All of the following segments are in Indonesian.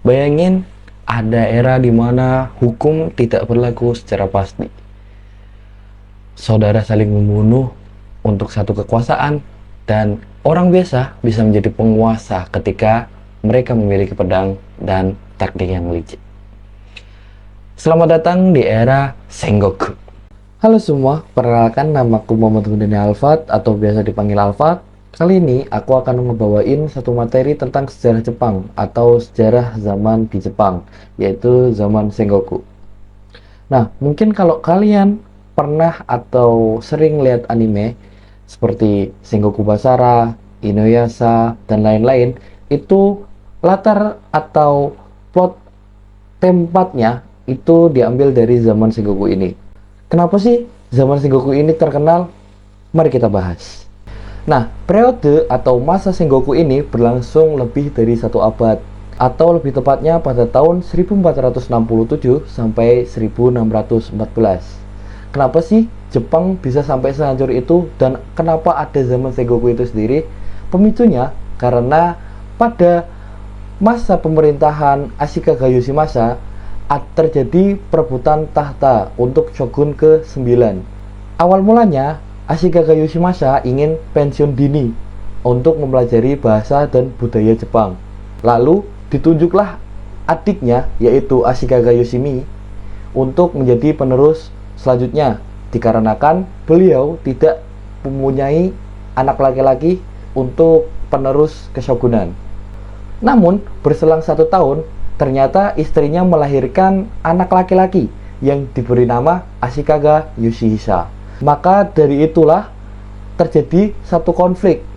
Bayangin ada era di mana hukum tidak berlaku secara pasti. Saudara saling membunuh untuk satu kekuasaan, dan orang biasa bisa menjadi penguasa ketika mereka memiliki pedang dan taktik yang licik. Selamat datang di era Sengoku. Halo semua, perkenalkan namaku Muhammad Hudani Alfat atau biasa dipanggil Alfat. Kali ini aku akan membawain satu materi tentang sejarah Jepang atau sejarah zaman di Jepang, yaitu zaman Sengoku. Nah, mungkin kalau kalian pernah atau sering lihat anime seperti Sengoku Basara, Inuyasha, dan lain-lain, itu latar atau plot tempatnya itu diambil dari zaman Sengoku ini. Kenapa sih zaman Sengoku ini terkenal? Mari kita bahas. Nah, periode atau masa Sengoku ini berlangsung lebih dari 1 abad, atau lebih tepatnya pada tahun 1467 sampai 1614. Kenapa sih Jepang bisa sampai sehancur itu, dan kenapa ada zaman Sengoku itu sendiri? Pemicunya karena pada masa pemerintahan Ashikaga Yoshimasa terjadi perebutan tahta untuk shogun ke-9. Awal mulanya Ashikaga Yoshimasa ingin pensiun dini untuk mempelajari bahasa dan budaya Jepang. Lalu ditunjuklah adiknya, yaitu Ashikaga Yoshimi, untuk menjadi penerus selanjutnya, dikarenakan beliau tidak mempunyai anak laki-laki untuk penerus keshogunan. Namun berselang 1 tahun, ternyata istrinya melahirkan anak laki-laki yang diberi nama Ashikaga Yoshihisa. Maka dari itulah terjadi satu konflik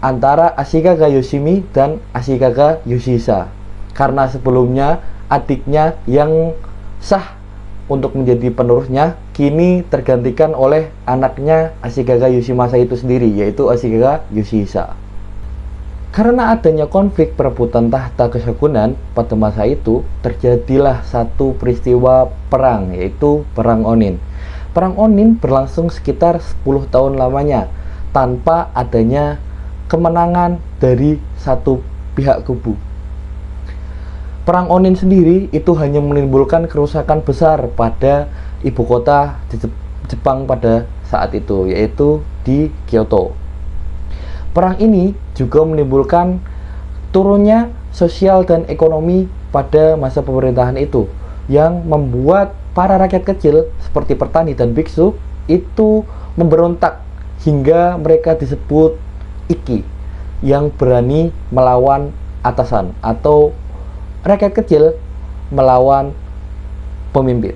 antara Ashikaga Yoshimi dan Ashikaga Yoshihisa, karena sebelumnya adiknya yang sah untuk menjadi penerusnya kini tergantikan oleh anaknya Ashikaga Yoshimasa itu sendiri, yaitu Ashikaga Yoshihisa. Karena adanya konflik perebutan tahta keshogunan pada masa itu, terjadilah satu peristiwa perang, yaitu Perang Onin. Perang Onin berlangsung sekitar 10 tahun lamanya, tanpa adanya kemenangan dari satu pihak kubu. Perang Onin sendiri itu hanya menimbulkan kerusakan besar pada ibu kota di Jepang pada saat itu, yaitu di Kyoto. Perang ini juga menimbulkan turunnya sosial dan ekonomi pada masa pemerintahan itu, yang membuat para rakyat kecil seperti petani dan biksu itu memberontak hingga mereka disebut Iki, yang berani melawan atasan, atau rakyat kecil melawan pemimpin.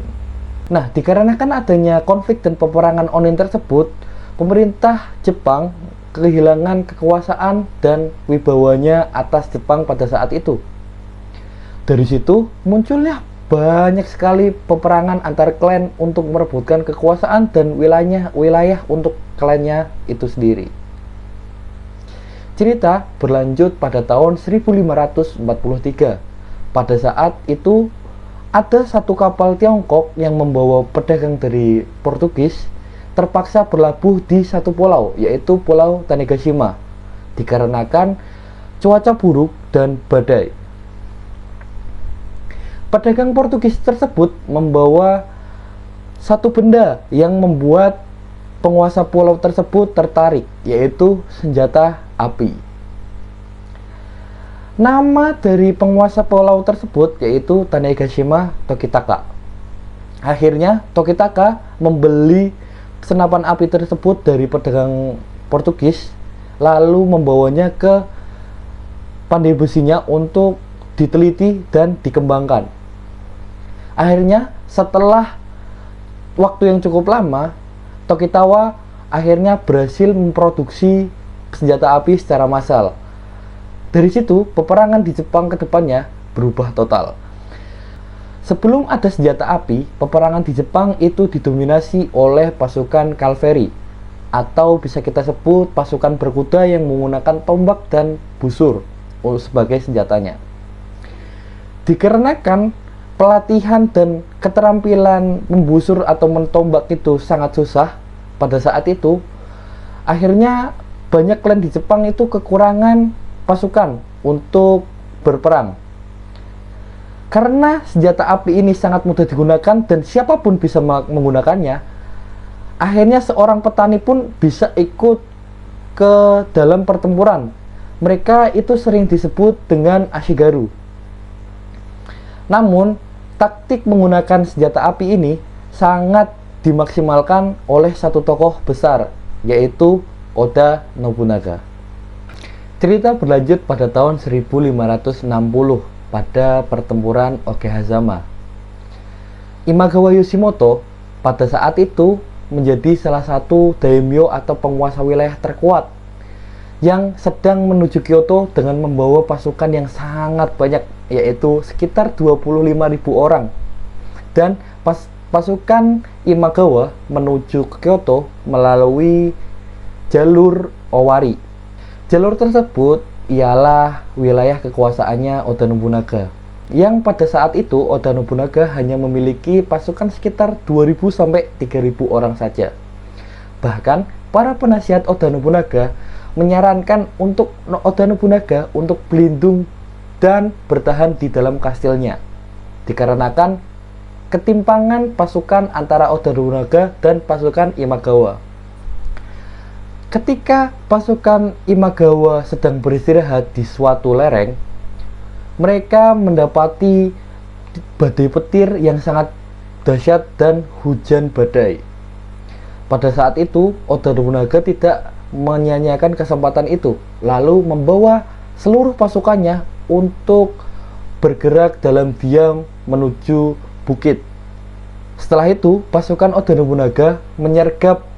Nah, dikarenakan adanya konflik dan peperangan Onin tersebut, pemerintah Jepang kehilangan kekuasaan dan wibawanya atas Jepang pada saat itu. Dari situ munculnya banyak sekali peperangan antar klan untuk merebutkan kekuasaan dan wilayah untuk klannya itu sendiri. Cerita berlanjut pada tahun 1543. Pada saat itu ada satu kapal Tiongkok yang membawa pedagang dari Portugis terpaksa berlabuh di satu pulau, yaitu Pulau Tanegashima, dikarenakan cuaca buruk dan badai. Pedagang Portugis tersebut membawa satu benda yang membuat penguasa pulau tersebut tertarik, yaitu senjata api. Nama dari penguasa pulau tersebut yaitu Tanegashima Tokitaka. Akhirnya Tokitaka membeli senapan api tersebut dari pedagang Portugis, lalu membawanya ke pandai besinya untuk diteliti dan dikembangkan. Akhirnya setelah waktu yang cukup lama, Tokitawa akhirnya berhasil memproduksi senjata api secara massal. Dari situ peperangan di Jepang ke depannya berubah total. Sebelum ada senjata api, peperangan di Jepang itu didominasi oleh pasukan cavalry, atau bisa kita sebut pasukan berkuda yang menggunakan tombak dan busur sebagai senjatanya. Dikarenakan pelatihan dan keterampilan membusur atau mentombak itu sangat susah pada saat itu, akhirnya banyak klan di Jepang itu kekurangan pasukan untuk berperang. Karena senjata api ini sangat mudah digunakan dan siapapun bisa menggunakannya, akhirnya seorang petani pun bisa ikut ke dalam pertempuran. Mereka itu sering disebut dengan ashigaru. Namun, taktik menggunakan senjata api ini sangat dimaksimalkan oleh satu tokoh besar, yaitu Oda Nobunaga. Cerita berlanjut pada tahun 1560 pada pertempuran Okehazama. Imagawa Yoshimoto pada saat itu menjadi salah satu daimyo atau penguasa wilayah terkuat yang sedang menuju Kyoto dengan membawa pasukan yang sangat banyak, yaitu sekitar 25.000 orang. Dan pasukan Imagawa menuju ke Kyoto melalui jalur Owari. Jalur tersebut ialah wilayah kekuasaannya Oda Nobunaga, yang pada saat itu Oda Nobunaga hanya memiliki pasukan sekitar 2.000 sampai 3.000 orang saja. Bahkan para penasihat Oda Nobunaga menyarankan untuk Oda Nobunaga untuk berlindung dan bertahan di dalam kastilnya, dikarenakan ketimpangan pasukan antara Oda Nobunaga dan pasukan Imagawa. Ketika pasukan Imagawa sedang beristirahat di suatu lereng, mereka mendapati badai petir yang sangat dahsyat dan hujan badai. Pada saat itu, Oda Nobunaga tidak menyia-nyiakan kesempatan itu, lalu membawa seluruh pasukannya untuk bergerak dalam diam menuju bukit. Setelah itu, pasukan Oda Nobunaga menyergap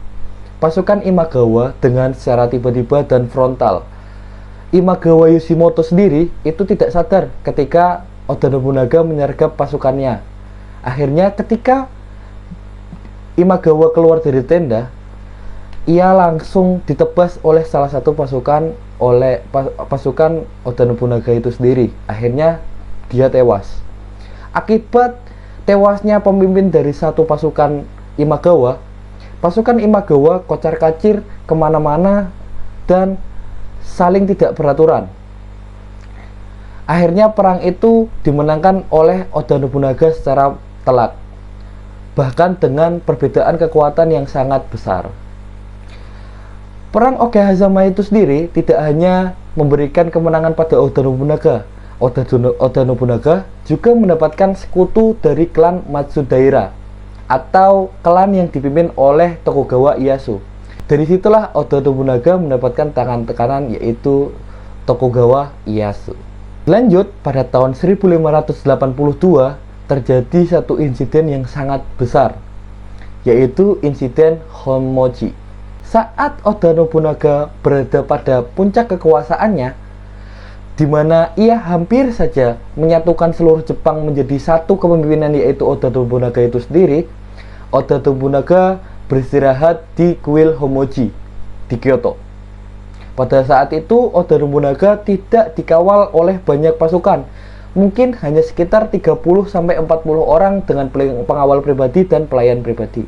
pasukan Imagawa dengan secara tiba-tiba dan frontal. Imagawa Yoshimoto sendiri itu tidak sadar ketika Oda Nobunaga menyergap pasukannya. Akhirnya ketika Imagawa keluar dari tenda, ia langsung ditebas oleh salah satu pasukan Oda Nobunaga itu sendiri. Akhirnya dia tewas. Akibat tewasnya pemimpin dari satu pasukan Imagawa, pasukan Imagawa kocar-kacir kemana-mana dan saling tidak beraturan. Akhirnya perang itu dimenangkan oleh Oda Nobunaga secara telak, bahkan dengan perbedaan kekuatan yang sangat besar. Perang Okehazama itu sendiri tidak hanya memberikan kemenangan pada Oda Nobunaga. Oda Nobunaga juga mendapatkan sekutu dari klan Matsudaira, atau klan yang dipimpin oleh Tokugawa Ieyasu. Dari situlah Oda Nobunaga mendapatkan tangan tekanan, yaitu Tokugawa Ieyasu. Lanjut, pada tahun 1582 terjadi satu insiden yang sangat besar, yaitu insiden Honmoji. Saat Oda Nobunaga berada pada puncak kekuasaannya, di mana ia hampir saja menyatukan seluruh Jepang menjadi satu kepemimpinan, yaitu Oda Nobunaga itu sendiri, Oda Nobunaga beristirahat di kuil Homoji di Kyoto. Pada saat itu Oda Nobunaga tidak dikawal oleh banyak pasukan, mungkin hanya sekitar 30-40 orang dengan pengawal pribadi dan pelayan pribadi.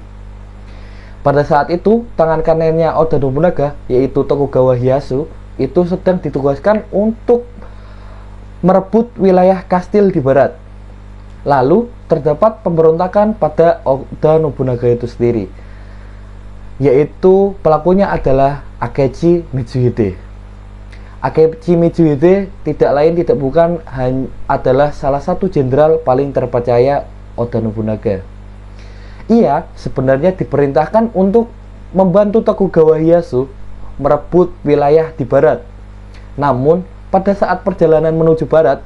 Pada saat itu tangan kanannya Oda Nobunaga, yaitu Tokugawa Ieyasu, itu sedang ditugaskan untuk merebut wilayah kastil di barat. Lalu terdapat pemberontakan pada Oda Nobunaga itu sendiri, yaitu pelakunya adalah Akechi Mitsuhide. Akechi Mitsuhide tidak lain tidak bukan adalah salah satu jenderal paling terpercaya Oda Nobunaga. Ia sebenarnya diperintahkan untuk membantu Tokugawa Ieyasu merebut wilayah di barat. Namun pada saat perjalanan menuju barat,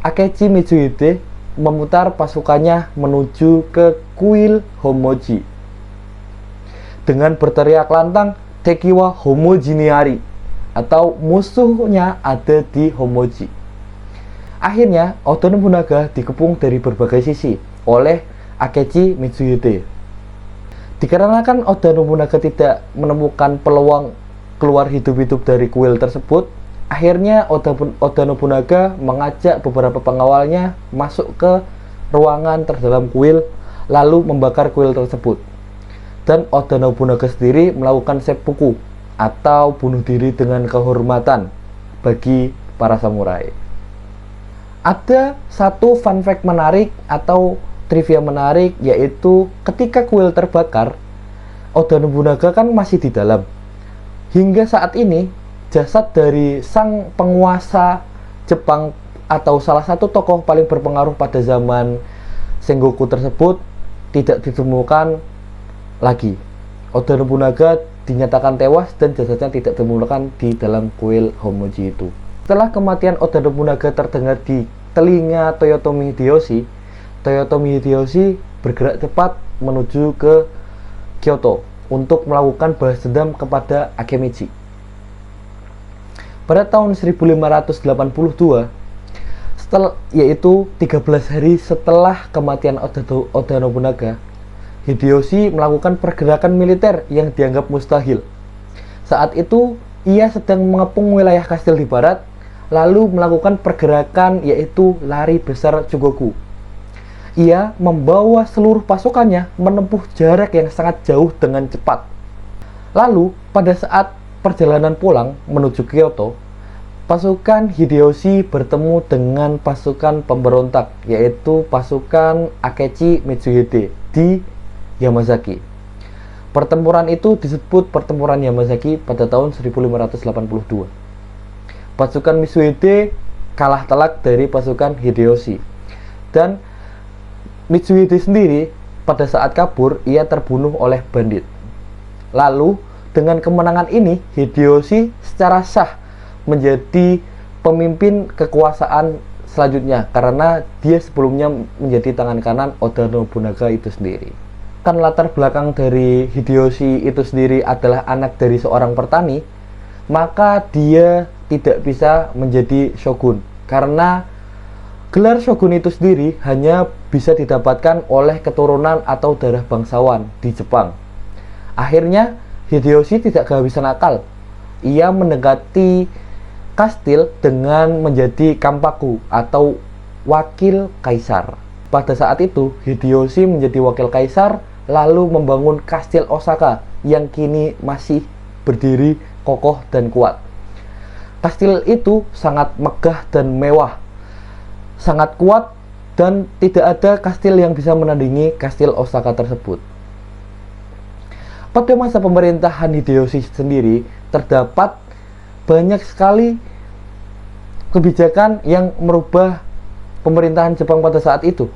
Akechi Mitsuhide memutar pasukannya menuju ke kuil Homoji dengan berteriak lantang, "Tekiwa Homoji ni ari," atau musuhnya ada di Homoji. Akhirnya Oda Nobunaga dikepung dari berbagai sisi oleh Akechi Mitsuhide. Dikarenakan Oda Nobunaga tidak menemukan peluang keluar hidup-hidup dari kuil tersebut, akhirnya Oda Nobunaga mengajak beberapa pengawalnya masuk ke ruangan terdalam kuil, lalu membakar kuil tersebut. Dan Oda Nobunaga sendiri melakukan seppuku atau bunuh diri dengan kehormatan bagi para samurai. Ada satu fun fact menarik atau trivia menarik, yaitu ketika kuil terbakar, Oda Nobunaga kan masih di dalam. Hingga saat ini, jasad dari sang penguasa Jepang atau salah satu tokoh paling berpengaruh pada zaman Sengoku tersebut tidak ditemukan lagi. Oda Nobunaga dinyatakan tewas dan jasadnya tidak ditemukan di dalam kuil Homoji itu. Setelah kematian Oda Nobunaga terdengar di telinga Toyotomi Hideyoshi, Toyotomi Hideyoshi bergerak cepat menuju ke Kyoto untuk melakukan balas dendam kepada Akemichi. Pada tahun 1582, yaitu 13 hari setelah kematian Oda Nobunaga, Hideyoshi melakukan pergerakan militer yang dianggap mustahil. Saat itu, ia sedang mengepung wilayah kastil di barat, lalu melakukan pergerakan yaitu lari besar Chugoku. Ia membawa seluruh pasukannya menempuh jarak yang sangat jauh dengan cepat. Lalu, pada saat perjalanan pulang menuju Kyoto, pasukan Hideyoshi bertemu dengan pasukan pemberontak, yaitu pasukan Akechi Mitsuhide di Yamazaki. Pertempuran itu disebut Pertempuran Yamazaki pada tahun 1582. Pasukan Mitsuhide kalah telak dari pasukan Hideyoshi. Dan Mitsuhide sendiri pada saat kabur, ia terbunuh oleh bandit. Lalu, dengan kemenangan ini, Hideyoshi secara sah menjadi pemimpin kekuasaan selanjutnya karena dia sebelumnya menjadi tangan kanan Oda Nobunaga itu sendiri. Kan latar belakang dari Hideyoshi itu sendiri adalah anak dari seorang petani, maka dia tidak bisa menjadi shogun karena gelar shogun itu sendiri hanya bisa didapatkan oleh keturunan atau darah bangsawan di Jepang. Akhirnya Hideyoshi tidak kehabisan akal. Ia mendekati kastil dengan menjadi kampaku atau wakil kaisar. Pada saat itu Hideyoshi menjadi wakil kaisar lalu membangun kastil Osaka yang kini masih berdiri kokoh dan kuat. Kastil itu sangat megah dan mewah, sangat kuat, dan tidak ada kastil yang bisa menandingi kastil Osaka tersebut. Pada masa pemerintahan Hideyoshi sendiri, terdapat banyak sekali kebijakan yang merubah pemerintahan Jepang pada saat itu.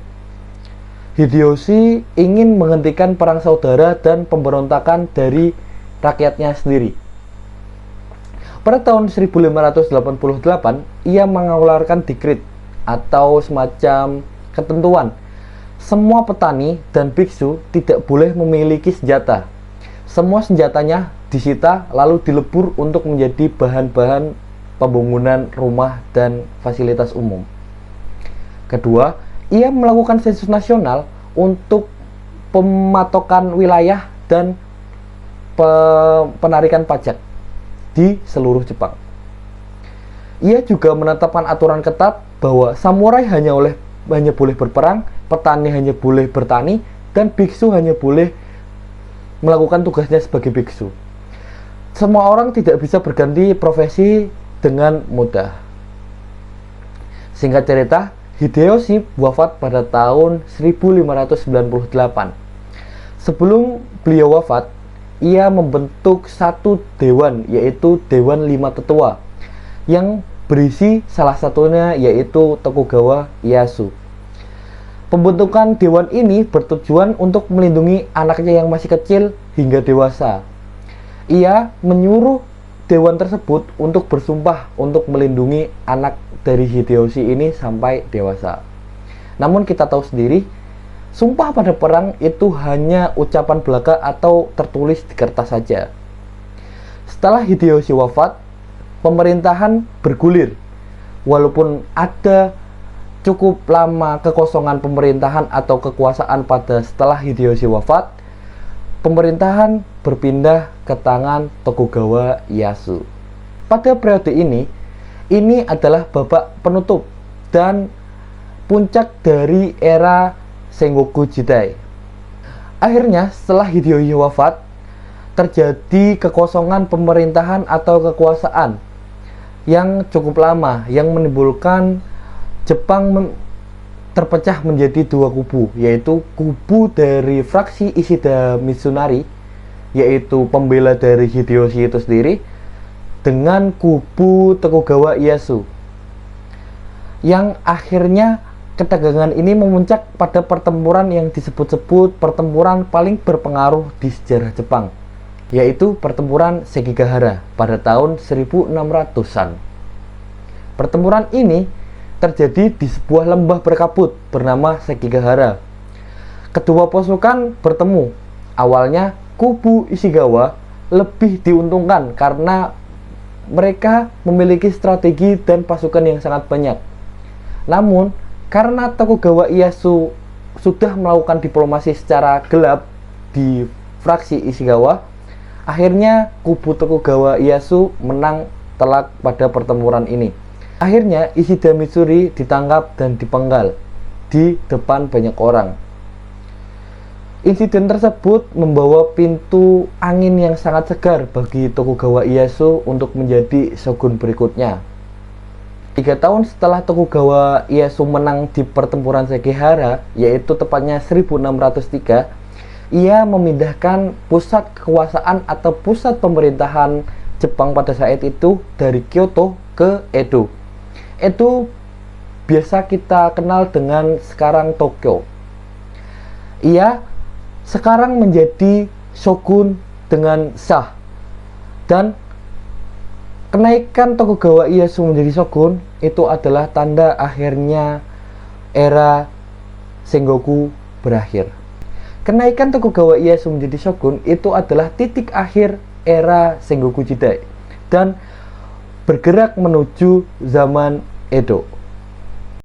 Hideyoshi ingin menghentikan perang saudara dan pemberontakan dari rakyatnya sendiri. Pada tahun 1588, ia mengeluarkan dekret atau semacam ketentuan. Semua petani dan biksu tidak boleh memiliki senjata. Semua senjatanya disita lalu dilebur untuk menjadi bahan-bahan pembangunan rumah dan fasilitas umum. Kedua, ia melakukan sensus nasional untuk pematokan wilayah dan penarikan pajak di seluruh Jepang. Ia juga menetapkan aturan ketat bahwa samurai hanya boleh berperang, petani hanya boleh bertani, dan biksu hanya boleh melakukan tugasnya sebagai biksu. Semua orang tidak bisa berganti profesi dengan mudah. Singkat cerita, Hideyoshi wafat pada tahun 1598. Sebelum beliau wafat, ia membentuk satu dewan, yaitu Dewan 5 Tetua, yang berisi salah satunya yaitu Tokugawa Ieyasu. Pembentukan dewan ini bertujuan untuk melindungi anaknya yang masih kecil hingga dewasa. Ia menyuruh dewan tersebut untuk bersumpah untuk melindungi anak dari Hideyoshi ini sampai dewasa. Namun kita tahu sendiri, sumpah pada perang itu hanya ucapan belaka atau tertulis di kertas saja. Setelah Hideyoshi wafat, pemerintahan bergulir. Walaupun ada cukup lama kekosongan pemerintahan atau kekuasaan pada setelah Hideyoshi wafat, pemerintahan berpindah ke tangan Tokugawa Ieyasu. Pada periode ini adalah babak penutup dan puncak dari era Sengoku Jidai. Akhirnya setelah Hideyoshi wafat, terjadi kekosongan pemerintahan atau kekuasaan yang cukup lama yang menimbulkan terpecah menjadi dua kubu, yaitu kubu dari fraksi Ishida Mitsunari, yaitu pembela dari Hideyoshi itu sendiri, dengan kubu Tokugawa Ieyasu, yang akhirnya ketegangan ini memuncak pada pertempuran yang disebut-sebut pertempuran paling berpengaruh di sejarah Jepang, yaitu pertempuran Sekigahara pada tahun 1600-an. Pertempuran ini terjadi di sebuah lembah berkabut bernama Sekigahara. Kedua pasukan bertemu. Awalnya kubu Ishikawa lebih diuntungkan karena mereka memiliki strategi dan pasukan yang sangat banyak. Namun, karena Tokugawa Ieyasu sudah melakukan diplomasi secara gelap di fraksi Ishikawa, akhirnya kubu Tokugawa Ieyasu menang telak pada pertempuran ini. Akhirnya Ishida Mitsuri ditangkap dan dipenggal di depan banyak orang. Insiden tersebut membawa pintu angin yang sangat segar bagi Tokugawa Ieyasu untuk menjadi shogun berikutnya. 3 tahun setelah Tokugawa Ieyasu menang di pertempuran Sekigahara, yaitu tepatnya 1603, ia memindahkan pusat kekuasaan atau pusat pemerintahan Jepang pada saat itu dari Kyoto ke Edo. Edo biasa kita kenal dengan sekarang Tokyo. Ia sekarang menjadi shogun dengan sah, dan kenaikan Tokugawa Ieyasu menjadi shogun itu adalah tanda akhirnya era Sengoku berakhir. Kenaikan Tokugawa Ieyasu menjadi shogun itu adalah titik akhir era Sengoku Jidai dan bergerak menuju zaman Edo.